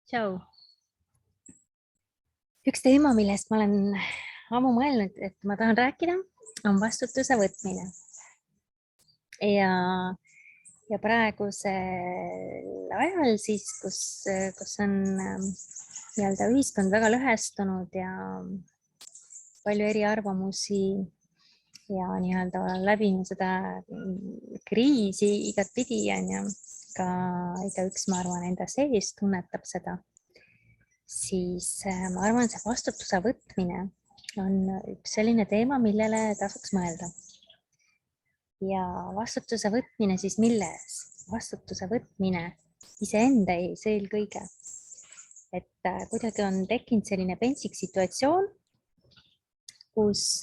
Tšau. Üks teema, millest ma olen ammu mõelnud, et ma tahan rääkida, on vastutuse võtmine. Ja praegusel ajal siis, kus on nii-öelda ühiskond väga lõhestunud ja palju eriarvamusi ja nii-öelda läbinud seda kriisi igatpidi on ju, ka igaüks, ma arvan, enda sees tunnetab seda, siis ma arvan, see vastutuse võtmine on üks selline teema, millele tasuks mõelda. Ja vastutuse võtmine siis milles? Vastutuse võtmine iseenda ees eelkõige. Et kuidagi on tekkinud selline pentsik situatsioon, kus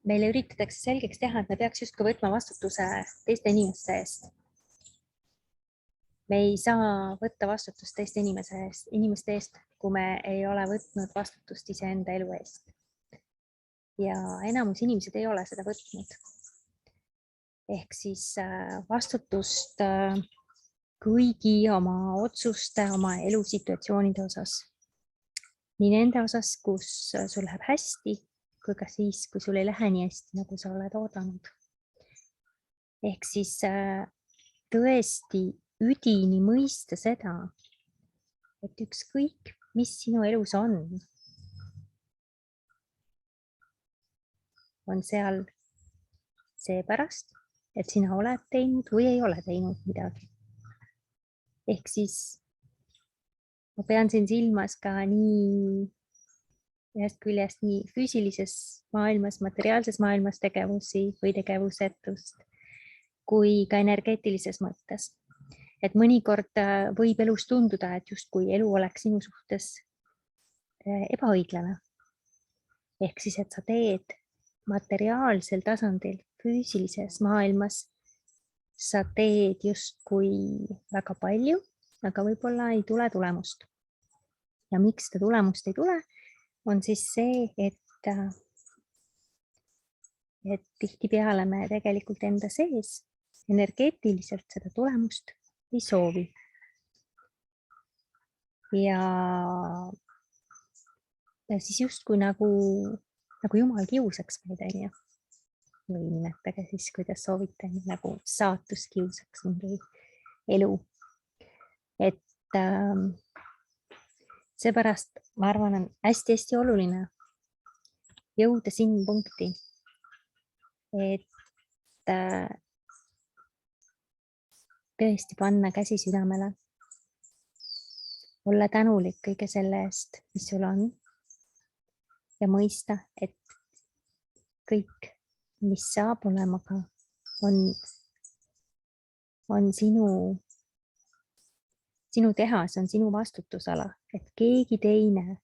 meile üritatakse selgeks teha, et me peaks justkui võtma vastutuse teiste inimeste eest. Me ei saa võtta vastutust teiste inimeste eest, kui me ei ole võtnud vastutust iseenda elu eest. Ja enamus inimesed ei ole seda võtnud. Ehk siis vastutust kõigi oma otsuste, oma elusituatsioonide osas. Nii nende osas, kus sul läheb hästi, kui ka siis, kui sul ei lähe nii hästi, nagu sa oled oodanud. Ehk siis tõesti üdini mõista seda, et ükskõik, mis sinu elus on seal seepärast, et sina oled teinud või ei ole teinud midagi. Ehk siis ma pean siin silmas ka nii ühest küljest nii füüsilises maailmas, materiaalses maailmas tegevusi või tegevusetust, kui ka energeetilises mõttes. Et mõnikord võib elus tunduda, et justkui elu oleks sinu suhtes ebaõiglane. Ehk siis, et sa teed materiaalsel tasandil, füüsilises maailmas, sa teed justkui väga palju, aga võib-olla ei tule tulemust. Ja miks seda tulemust ei tule, on siis see, et tihtipeale me tegelikult enda sees energeetiliselt seda tulemust ei soovi. Ja siis justkui nagu Jumal kiusaks meid, on ju. Või nimetage siis, kuidas soovite, nagu saatus kiusaks mingi elu. Et seepärast, ma arvan, on hästi-hästi oluline jõuda sinna punkti, et tõesti panna käsi südamele, olla tänulik kõige selle eest, mis sul on ja mõista, et kõik, mis saab olema ka, on sinu teha, see on sinu vastutusala, et keegi teine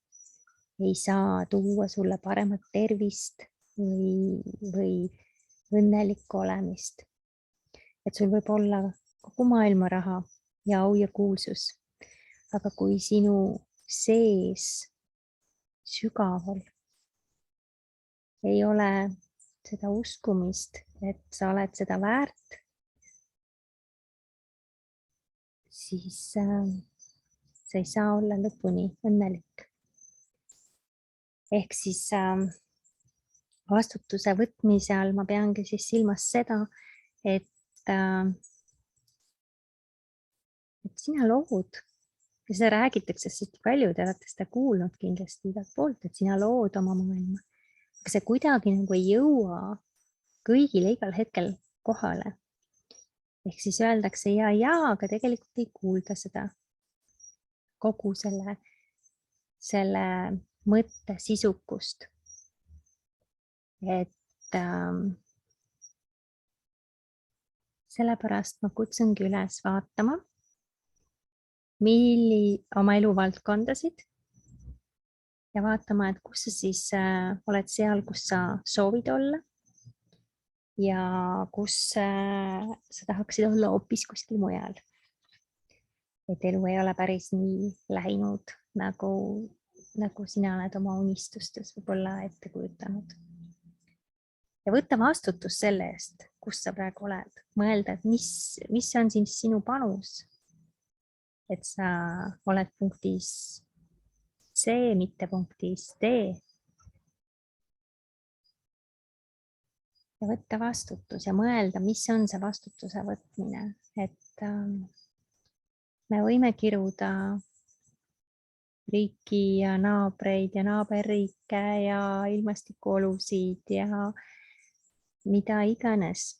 ei saa tuua sulle paremat tervist või õnnelikku olemist. Et sul võib olla kogu maailma raha ja au ja kuulsus, aga kui sinu sees sügaval ei ole seda uskumist, et sa oled seda väärt, siis sa ei saa olla lõpuni õnnelik. Ehk siis vastutuse võtmise all ma peangi siis silmas seda, et sina lood, ja seda räägitakse hästi palju, te olete seda kuulnud kindlasti igalt poolt, et sina lood oma maailma. Aga see kuidagi nagu ei jõua kõigile igal hetkel kohale. Ehk siis öeldakse ja, aga tegelikult ei kuulda seda kogu selle mõtte sisukust. Et sellepärast ma kutsungi üles vaatama, oma eluvaldkondasid ja vaatama, et kus sa siis oled seal, kus sa soovid olla ja kus sa tahaksid olla hoopis kuskil mujal. Et elu ei ole päris nii läinud, nagu sina oled oma unistustes võib-olla ette kujutanud. Ja võtta vastutus selle eest, kus sa praegu oled. Mõelda, et mis on siis sinu panus. et sa oled punktis C, mitte punktis D. Ja võtta vastutus ja mõelda, mis on see vastutuse võtmine, et me võime kiruda riiki ja naabreid ja naaberriike ja ilmastikuolusid ja mida iganes.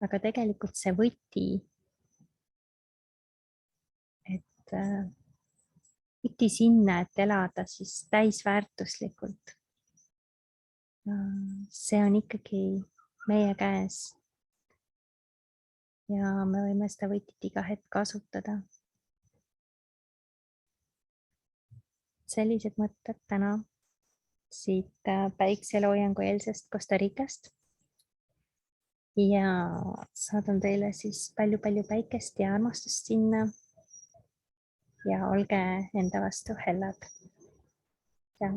Aga tegelikult see võti, et võti sinna, et elada siis täisväärtuslikult. See on ikkagi meie käes. Ja me võime seda võtit iga hetk kasutada. Sellised mõtted täna siit päikseloojangu eelsest Costa Ricast. Ja saadan teile siis palju-palju päikest ja armastust sinna. Ja olge enda vastu hellad. Ja